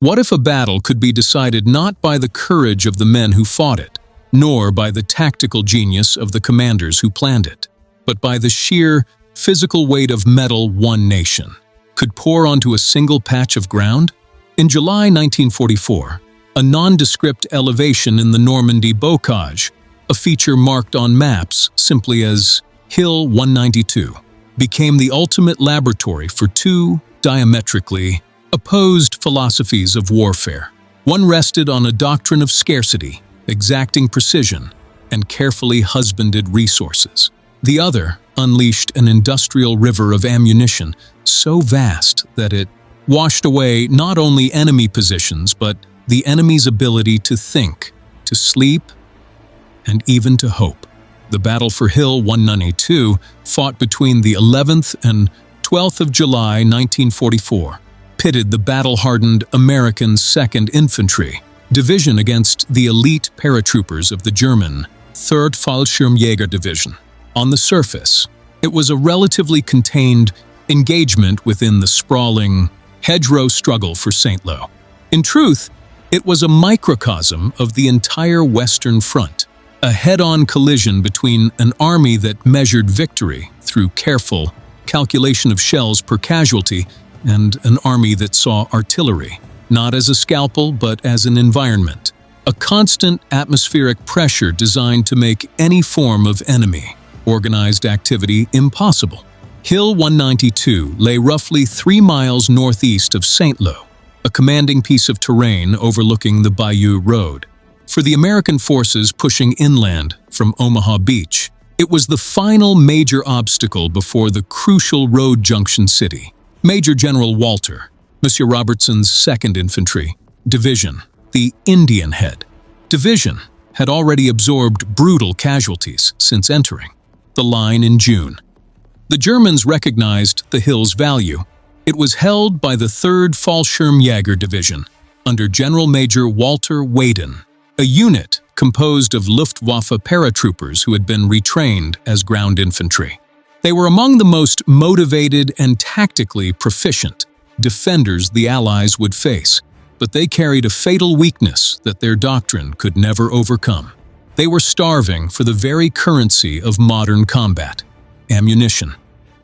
What if a battle could be decided not by the courage of the men who fought it, nor by the tactical genius of the commanders who planned it, but by the sheer physical weight of metal one nation could pour onto a single patch of ground? In July 1944, a nondescript elevation in the Normandy bocage, a feature marked on maps simply as Hill 192, became the ultimate laboratory for two diametrically opposed philosophies of warfare. One rested on a doctrine of scarcity, exacting precision, and carefully husbanded resources. The other unleashed an industrial river of ammunition so vast that it washed away not only enemy positions but the enemy's ability to think, to sleep, and even to hope. The battle for Hill 192, fought between the 11th and 12th of July 1944, pitted the battle-hardened American 2nd Infantry Division against the elite paratroopers of the German 3rd Fallschirmjäger Division. On the surface, it was a relatively contained engagement within the sprawling hedgerow struggle for St. Lo. In truth, it was a microcosm of the entire Western Front, a head-on collision between an army that measured victory through careful calculation of shells per casualty and an army that saw artillery, not as a scalpel but as an environment, a constant atmospheric pressure designed to make any form of enemy organized activity impossible. Hill 192 lay roughly 3 miles northeast of St. Lo, a commanding piece of terrain overlooking the Bayou Road. For the American forces pushing inland from Omaha Beach, it was the final major obstacle before the crucial road junction city. Major General Walter, Monsieur Robertson's 2nd Infantry Division, the Indian Head Division, had already absorbed brutal casualties since entering the line in June. The Germans recognized the hill's value. It was held by the 3rd Fallschirmjäger Division under General Major Walter Weydon, a unit composed of Luftwaffe paratroopers who had been retrained as ground infantry. They were among the most motivated and tactically proficient defenders the Allies would face, but they carried a fatal weakness that their doctrine could never overcome. They were starving for the very currency of modern combat: ammunition.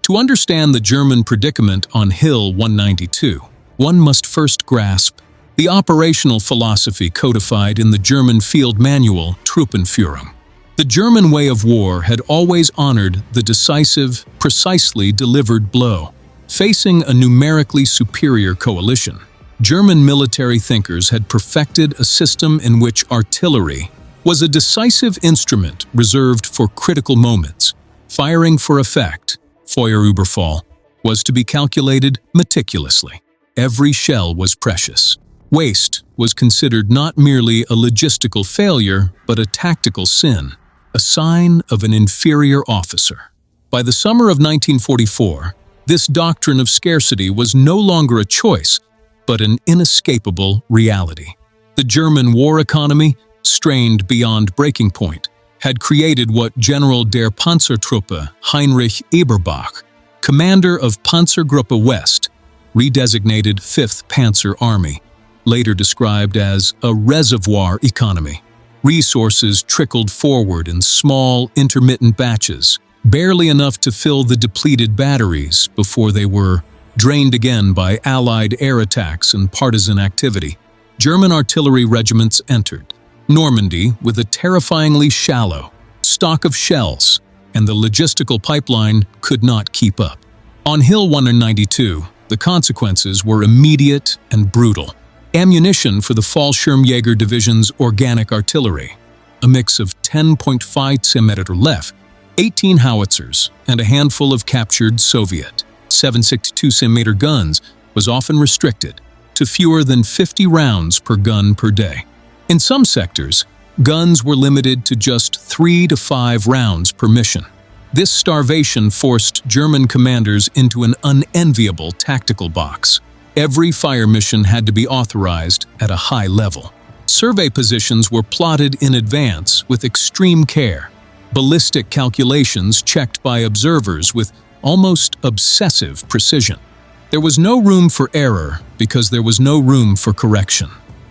To understand the German predicament on Hill 192, one must first grasp the operational philosophy codified in the German field manual Truppenführung. The German way of war had always honored the decisive, precisely delivered blow. Facing a numerically superior coalition, German military thinkers had perfected a system in which artillery was a decisive instrument reserved for critical moments. Firing for effect, Feuerüberfall, was to be calculated meticulously. Every shell was precious. Waste was considered not merely a logistical failure, but a tactical sin, a sign of an inferior officer. By the summer of 1944, this doctrine of scarcity was no longer a choice, but an inescapable reality. The German war economy, strained beyond breaking point, had created what General der Panzertruppe Heinrich Eberbach, commander of Panzergruppe West, redesignated 5th Panzer Army, later described as a reservoir economy. Resources trickled forward in small, intermittent batches, barely enough to fill the depleted batteries before they were drained again by Allied air attacks and partisan activity. German artillery regiments entered Normandy with a terrifyingly shallow stock of shells, and the logistical pipeline could not keep up. On Hill 192, the consequences were immediate and brutal. Ammunition for the Fallschirmjäger Division's organic artillery, a mix of 10.5 cm left, 18 howitzers, and a handful of captured Soviet 7.62 cm guns, was often restricted to fewer than 50 rounds per gun per day. In some sectors, guns were limited to just 3 to 5 rounds per mission. This starvation forced German commanders into an unenviable tactical box. Every fire mission had to be authorized at a high level. Survey positions were plotted in advance with extreme care, ballistic calculations checked by observers with almost obsessive precision. There was no room for error because there was no room for correction.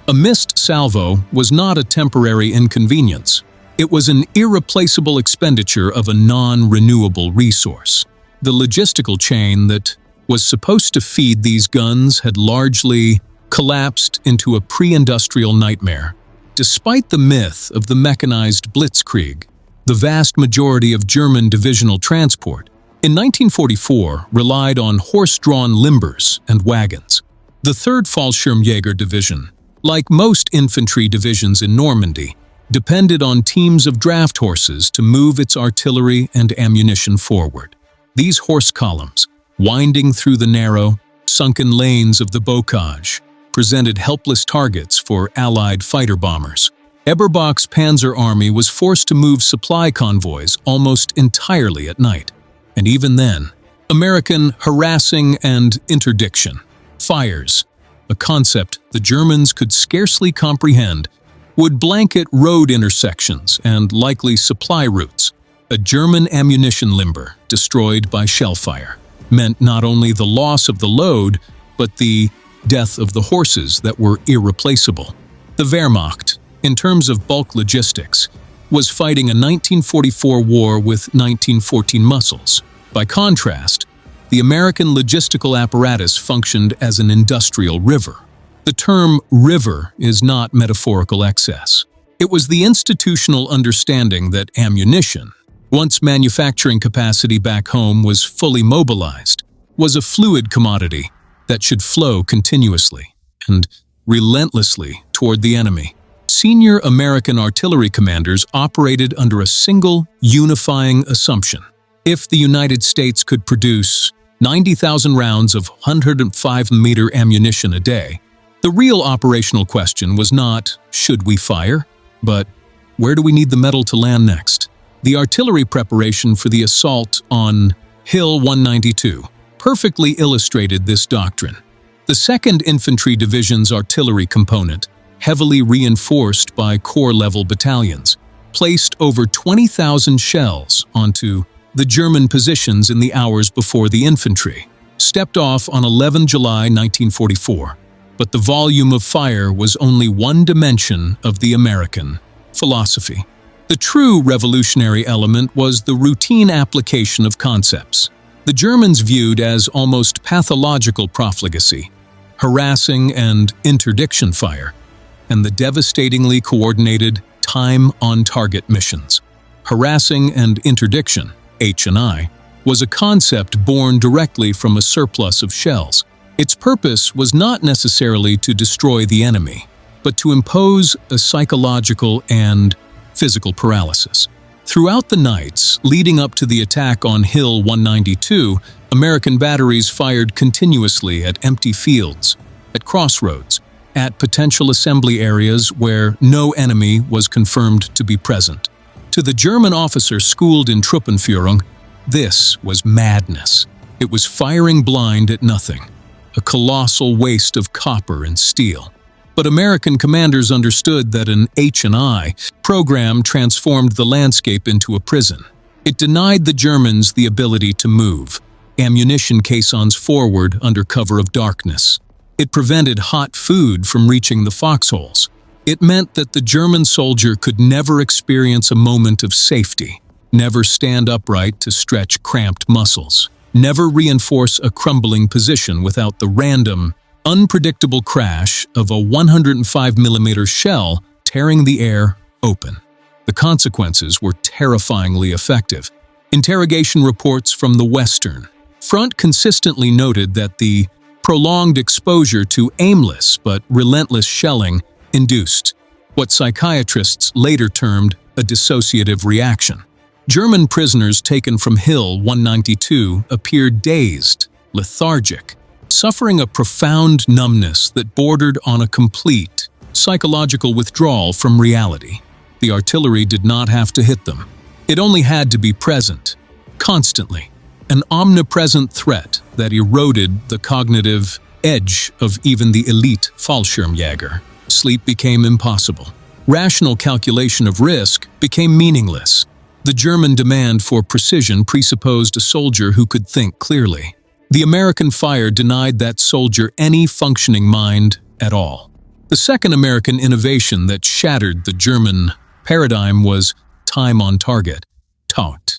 A missed salvo was not a temporary inconvenience. It was an irreplaceable expenditure of a non-renewable resource. The logistical chain that was supposed to feed these guns had largely collapsed into a pre-industrial nightmare. Despite the myth of the mechanized blitzkrieg, the vast majority of German divisional transport in 1944 relied on horse-drawn limbers and wagons. The 3rd Fallschirmjäger Division, like most infantry divisions in Normandy, depended on teams of draft horses to move its artillery and ammunition forward. These horse columns, winding through the narrow, sunken lanes of the bocage, presented helpless targets for Allied fighter bombers. Eberbach's Panzer Army was forced to move supply convoys almost entirely at night. And even then, American harassing and interdiction, fires, a concept the Germans could scarcely comprehend, would blanket road intersections and likely supply routes. A German ammunition limber destroyed by shell fire meant not only the loss of the load, but the death of the horses that were irreplaceable. The Wehrmacht, in terms of bulk logistics, was fighting a 1944 war with 1914 muscles. By contrast, the American logistical apparatus functioned as an industrial river. The term river is not metaphorical excess. It was the institutional understanding that ammunition, once manufacturing capacity back home was fully mobilized, was a fluid commodity that should flow continuously and relentlessly toward the enemy. Senior American artillery commanders operated under a single, unifying assumption. If the United States could produce 90,000 rounds of 105mm ammunition a day, the real operational question was not, should we fire, but where do we need the metal to land next? The artillery preparation for the assault on Hill 192 perfectly illustrated this doctrine. The 2nd Infantry Division's artillery component, heavily reinforced by corps-level battalions, placed over 20,000 shells onto the German positions in the hours before the infantry stepped off on 11 July 1944. But the volume of fire was only one dimension of the American philosophy. The true revolutionary element was the routine application of concepts. The Germans viewed as almost pathological profligacy, harassing and interdiction fire, and the devastatingly coordinated time-on-target missions. Harassing and interdiction, H&I, was a concept born directly from a surplus of shells. Its purpose was not necessarily to destroy the enemy, but to impose a psychological and physical paralysis. Throughout the nights leading up to the attack on Hill 192, American batteries fired continuously at empty fields, at crossroads, at potential assembly areas where no enemy was confirmed to be present. To the German officer schooled in Truppenführung, this was madness. It was firing blind at nothing, a colossal waste of copper and steel. But American commanders understood that an H&I program transformed the landscape into a prison. It denied the Germans the ability to move ammunition caissons forward under cover of darkness. It prevented hot food from reaching the foxholes. It meant that the German soldier could never experience a moment of safety, never stand upright to stretch cramped muscles, never reinforce a crumbling position without the random, unpredictable crash of a 105mm shell tearing the air open. The consequences were terrifyingly effective. Interrogation reports from the Western Front consistently noted that the prolonged exposure to aimless but relentless shelling induced what psychiatrists later termed a dissociative reaction. German prisoners taken from Hill 192 appeared dazed, lethargic, suffering a profound numbness that bordered on a complete psychological withdrawal from reality. The artillery did not have to hit them. It only had to be present, constantly, an omnipresent threat that eroded the cognitive edge of even the elite Fallschirmjäger. Sleep became impossible. Rational calculation of risk became meaningless. The German demand for precision presupposed a soldier who could think clearly. The American fire denied that soldier any functioning mind at all. The second American innovation that shattered the German paradigm was time on target, TOT.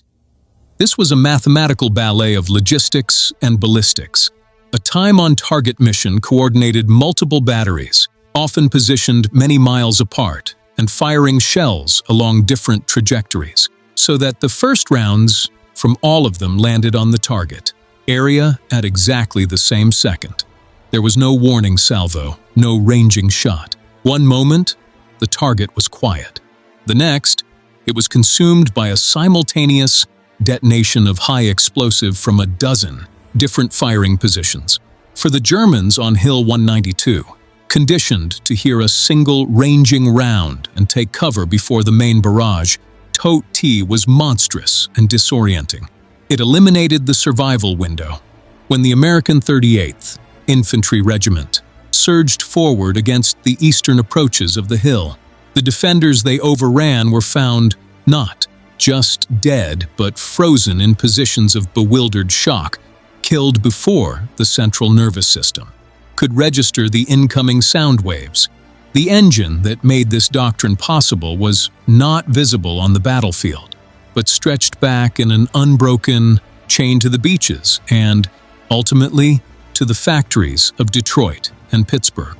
This was a mathematical ballet of logistics and ballistics. A time-on-target mission coordinated multiple batteries, often positioned many miles apart, and firing shells along different trajectories, so that the first rounds from all of them landed on the target area at exactly the same second. There was no warning salvo, no ranging shot. One moment, the target was quiet. The next, it was consumed by a simultaneous detonation of high explosive from a dozen different firing positions. For the Germans on Hill 192, conditioned to hear a single ranging round and take cover before the main barrage, TOT was monstrous and disorienting. It eliminated the survival window. When the American 38th Infantry Regiment surged forward against the eastern approaches of the hill, the defenders they overran were found not just dead but frozen in positions of bewildered shock, killed before the central nervous system could register the incoming sound waves. The engine that made this doctrine possible was not visible on the battlefield, but stretched back in an unbroken chain to the beaches and, ultimately, to the factories of Detroit and Pittsburgh.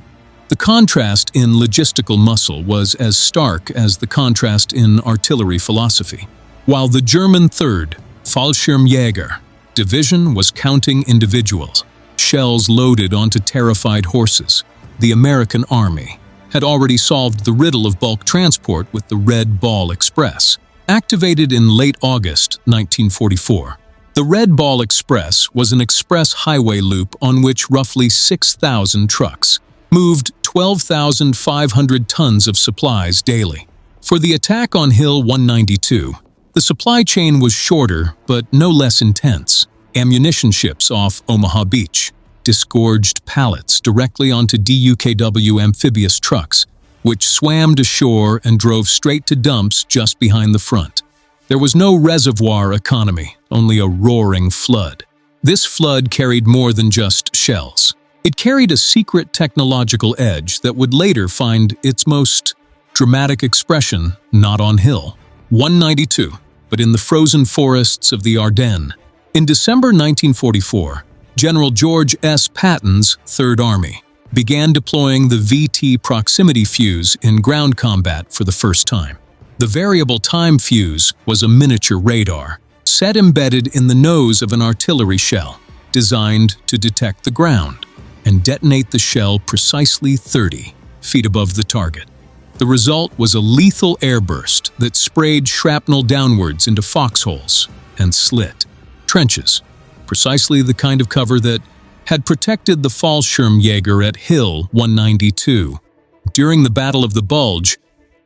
The contrast in logistical muscle was as stark as the contrast in artillery philosophy. While the German 3rd Fallschirmjäger Division was counting individuals, shells loaded onto terrified horses, the American Army had already solved the riddle of bulk transport with the Red Ball Express, activated in late August 1944. The Red Ball Express was an express highway loop on which roughly 6,000 trucks moved 12,500 tons of supplies daily. For the attack on Hill 192, the supply chain was shorter but no less intense. Ammunition ships off Omaha Beach disgorged pallets directly onto DUKW amphibious trucks, which swam to shore and drove straight to dumps just behind the front. There was no reservoir economy, only a roaring flood. This flood carried more than just shells. It carried a secret technological edge that would later find its most dramatic expression not on Hill 192, but in the frozen forests of the Ardennes. In December 1944, General George S. Patton's Third Army began deploying the VT proximity fuse in ground combat for the first time. The variable time fuse was a miniature radar, set embedded in the nose of an artillery shell, designed to detect the ground and detonate the shell precisely 30 feet above the target. The result was a lethal airburst that sprayed shrapnel downwards into foxholes and slit trenches, precisely the kind of cover that had protected the Fallschirmjäger at Hill 192. During the Battle of the Bulge,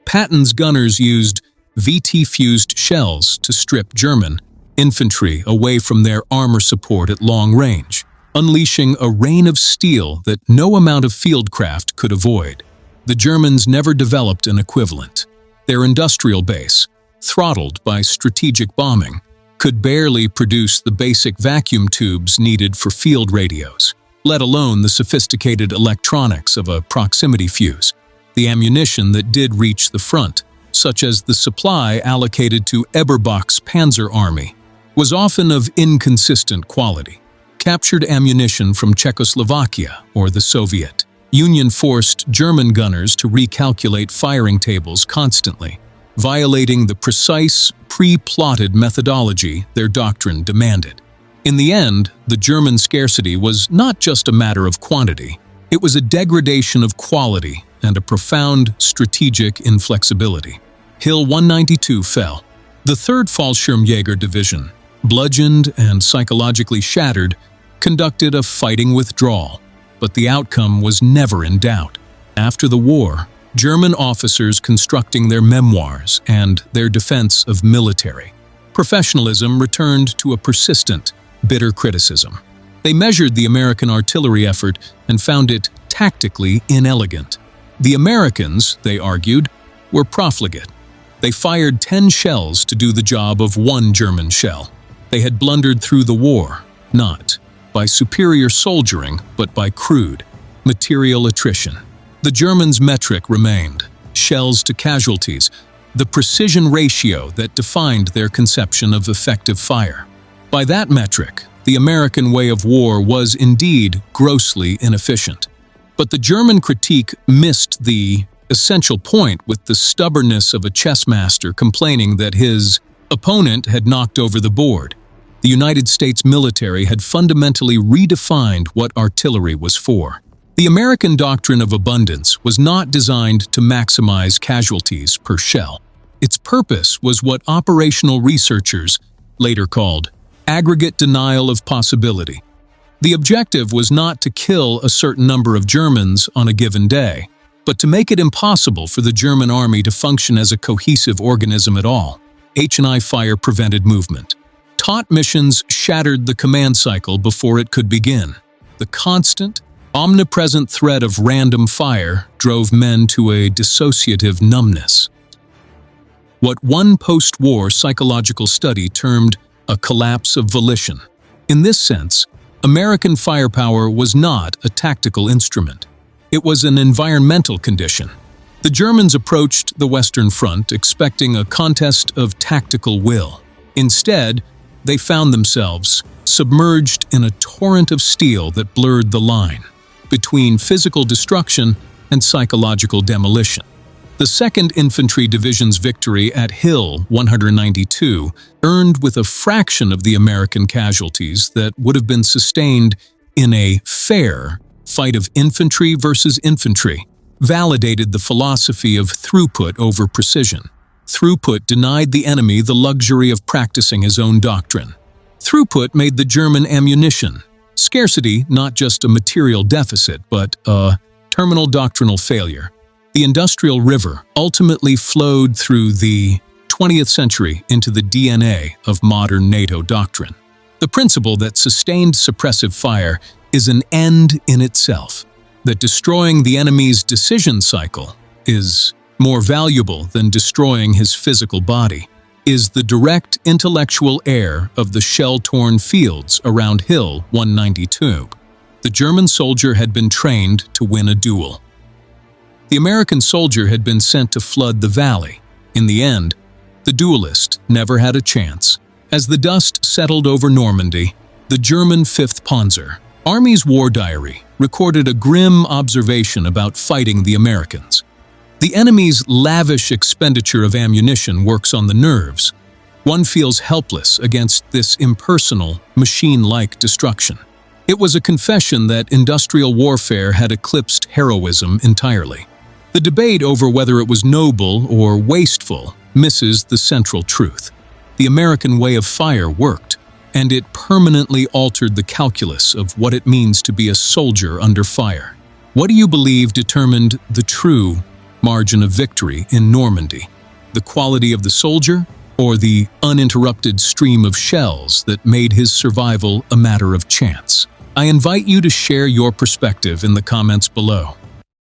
Patton's gunners used VT-fused shells to strip German infantry away from their armor support at long range, unleashing a rain of steel that no amount of fieldcraft could avoid. The Germans never developed an equivalent. Their industrial base, throttled by strategic bombing, could barely produce the basic vacuum tubes needed for field radios, let alone the sophisticated electronics of a proximity fuse. The ammunition that did reach the front, such as the supply allocated to Eberbach's Panzer Army, was often of inconsistent quality. Captured ammunition from Czechoslovakia or the Soviet Union forced German gunners to recalculate firing tables constantly, violating the precise, pre-plotted methodology their doctrine demanded. In the end, the German scarcity was not just a matter of quantity, it was a degradation of quality and a profound strategic inflexibility. Hill 192 fell. The 3rd Fallschirmjäger Division, bludgeoned and psychologically shattered, conducted a fighting withdrawal, but the outcome was never in doubt. After the war, German officers constructing their memoirs and their defense of military professionalism returned to a persistent, bitter criticism. They measured the American artillery effort and found it tactically inelegant. The Americans, they argued, were profligate. They fired 10 shells to do the job of 1 German shell. They had blundered through the war, not by superior soldiering, but by crude, material attrition. The Germans' metric remained: shells to casualties, the precision ratio that defined their conception of effective fire. By that metric, the American way of war was indeed grossly inefficient. But the German critique missed the essential point with the stubbornness of a chess master complaining that his opponent had knocked over the board. The United States military had fundamentally redefined what artillery was for. The American doctrine of abundance was not designed to maximize casualties per shell. Its purpose was what operational researchers later called aggregate denial of possibility. The objective was not to kill a certain number of Germans on a given day, but to make it impossible for the German army to function as a cohesive organism at all. H&I fire prevented movement. Taut missions shattered the command cycle before it could begin. The constant, omnipresent threat of random fire drove men to a dissociative numbness. What one post-war psychological study termed a collapse of volition. In this sense, American firepower was not a tactical instrument. It was an environmental condition. The Germans approached the Western Front expecting a contest of tactical will. Instead, they found themselves submerged in a torrent of steel that blurred the line between physical destruction and psychological demolition. The 2nd Infantry Division's victory at Hill 192 earned with a fraction of the American casualties that would have been sustained in a fair fight of infantry versus infantry, validated the philosophy of throughput over precision. Throughput denied the enemy the luxury of practicing his own doctrine. Throughput made the German ammunition. Scarcity not just a material deficit, but a terminal doctrinal failure. The industrial river ultimately flowed through the 20th century into the DNA of modern NATO doctrine. The principle that sustained suppressive fire is an end in itself, that destroying the enemy's decision cycle is more valuable than destroying his physical body, is the direct intellectual heir of the shell-torn fields around Hill 192. The German soldier had been trained to win a duel. The American soldier had been sent to flood the valley. In the end, the duelist never had a chance. As the dust settled over Normandy, the German 5th Panzer, Army's war diary, recorded a grim observation about fighting the Americans. The enemy's lavish expenditure of ammunition works on the nerves. One feels helpless against this impersonal, machine-like destruction. It was a confession that industrial warfare had eclipsed heroism entirely. The debate over whether it was noble or wasteful misses the central truth. The American way of fire worked, and it permanently altered the calculus of what it means to be a soldier under fire. What do you believe determined the true margin of victory in Normandy? The quality of the soldier, or the uninterrupted stream of shells that made his survival a matter of chance? I invite you to share your perspective in the comments below.